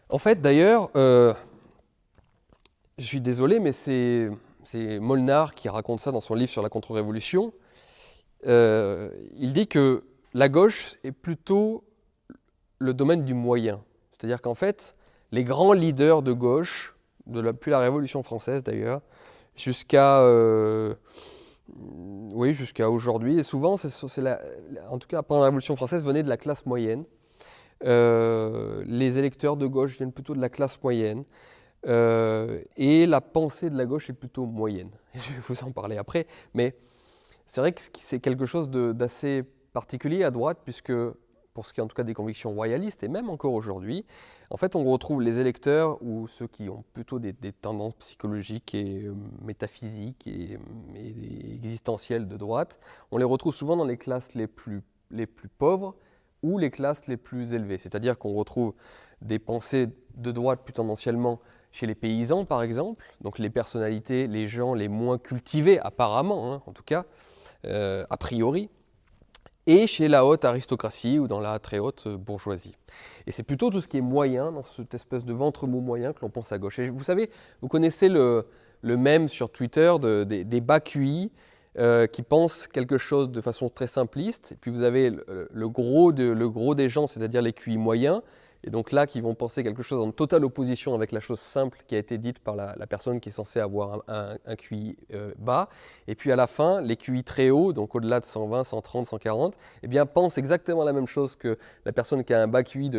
En fait, d'ailleurs, je suis désolé, mais c'est Molnar qui raconte ça dans son livre sur la contre-révolution. Il dit que la gauche est plutôt le domaine du moyen. C'est-à-dire qu'en fait, les grands leaders de gauche, depuis la Révolution française d'ailleurs, jusqu'à oui, jusqu'à aujourd'hui, et souvent, en tout cas pendant la Révolution française, venaient de la classe moyenne. Les électeurs de gauche viennent plutôt de la classe moyenne. Et la pensée de la gauche est plutôt moyenne. Je vais vous en parler après. Mais c'est vrai que c'est quelque chose d'assez particulier à droite, puisque pour ce qui est en tout cas des convictions royalistes, et même encore aujourd'hui, en fait on retrouve les électeurs ou ceux qui ont plutôt des tendances psychologiques et métaphysiques et existentielles de droite, on les retrouve souvent dans les classes les plus pauvres ou les classes les plus élevées. C'est-à-dire qu'on retrouve des pensées de droite plus tendanciellement chez les paysans, par exemple, donc les personnalités, les gens les moins cultivés, apparemment, hein, en tout cas, a priori, et chez la haute aristocratie ou dans la très haute bourgeoisie. Et c'est plutôt tout ce qui est moyen, dans cette espèce de ventre mou moyen, que l'on pense à gauche. Et vous savez, vous connaissez le mème sur Twitter des bas QI qui pensent quelque chose de façon très simpliste, et puis vous avez le gros des gens, c'est-à-dire les QI moyens, et donc là, qui vont penser quelque chose en totale opposition avec la chose simple qui a été dite par la personne qui est censée avoir un QI bas. Et puis à la fin, les QI très hauts, donc au-delà de 120, 130, 140, eh bien, pensent exactement la même chose que la personne qui a un bas QI,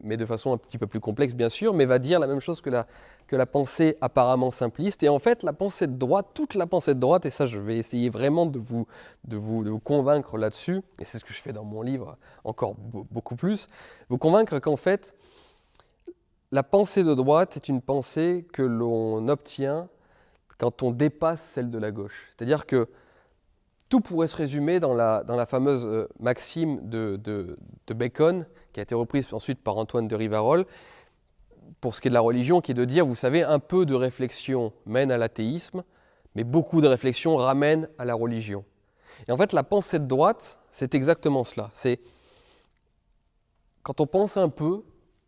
mais de façon un petit peu plus complexe, bien sûr, mais va dire la même chose que la pensée apparemment simpliste. Et en fait, la pensée de droite, toute la pensée de droite, et ça, je vais essayer vraiment de vous convaincre là-dessus, et c'est ce que je fais dans mon livre encore beaucoup plus, vous convaincre qu'en fait, la pensée de droite est une pensée que l'on obtient quand on dépasse celle de la gauche. C'est-à-dire que tout pourrait se résumer dans la fameuse maxime de Bacon, qui a été reprise ensuite par Antoine de Rivarol, pour ce qui est de la religion, qui est de dire, vous savez, un peu de réflexion mène à l'athéisme, mais beaucoup de réflexion ramène à la religion. Et en fait, la pensée de droite, c'est exactement cela. C'est quand on pense un peu,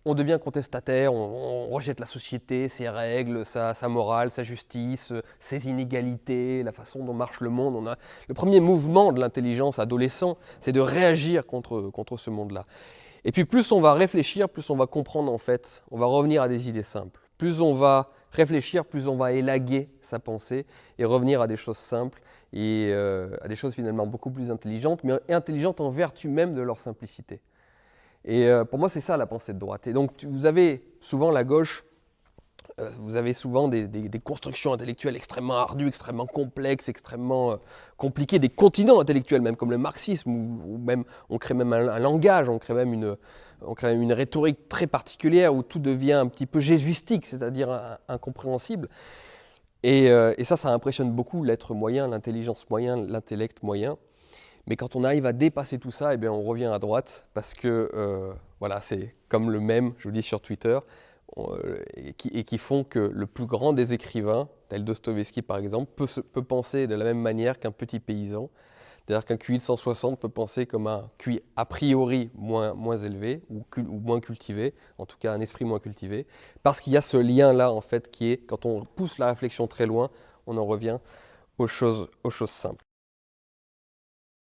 on devient contestataire, on rejette la société, ses règles, sa morale, sa justice, ses inégalités, la façon dont marche le monde. Le premier mouvement de l'intelligence adolescent, c'est de réagir contre ce monde-là. Et puis plus on va réfléchir, plus on va comprendre en fait, on va revenir à des idées simples. Plus on va réfléchir, plus on va élaguer sa pensée et revenir à des choses simples et à des choses finalement beaucoup plus intelligentes, mais intelligentes en vertu même de leur simplicité. Et pour moi, c'est ça la pensée de droite. Et donc, vous avez souvent la gauche, vous avez souvent des constructions intellectuelles extrêmement ardues, extrêmement complexes, extrêmement compliquées, des continents intellectuels même, comme le marxisme, ou même on crée même un langage, on crée même une rhétorique très particulière où tout devient un petit peu jésuistique, c'est-à-dire incompréhensible. Et ça impressionne beaucoup l'être moyen, l'intelligence moyen, l'intellect moyen. Mais quand on arrive à dépasser tout ça, eh bien on revient à droite parce que voilà, c'est comme le mème, je vous dis sur Twitter, et qui font que le plus grand des écrivains, tel Dostoïevski par exemple, peut penser de la même manière qu'un petit paysan. C'est-à-dire qu'un QI de 160 peut penser comme un QI a priori moins élevé ou moins cultivé, en tout cas un esprit moins cultivé, parce qu'il y a ce lien-là en fait qui est, quand on pousse la réflexion très loin, on en revient aux choses simples.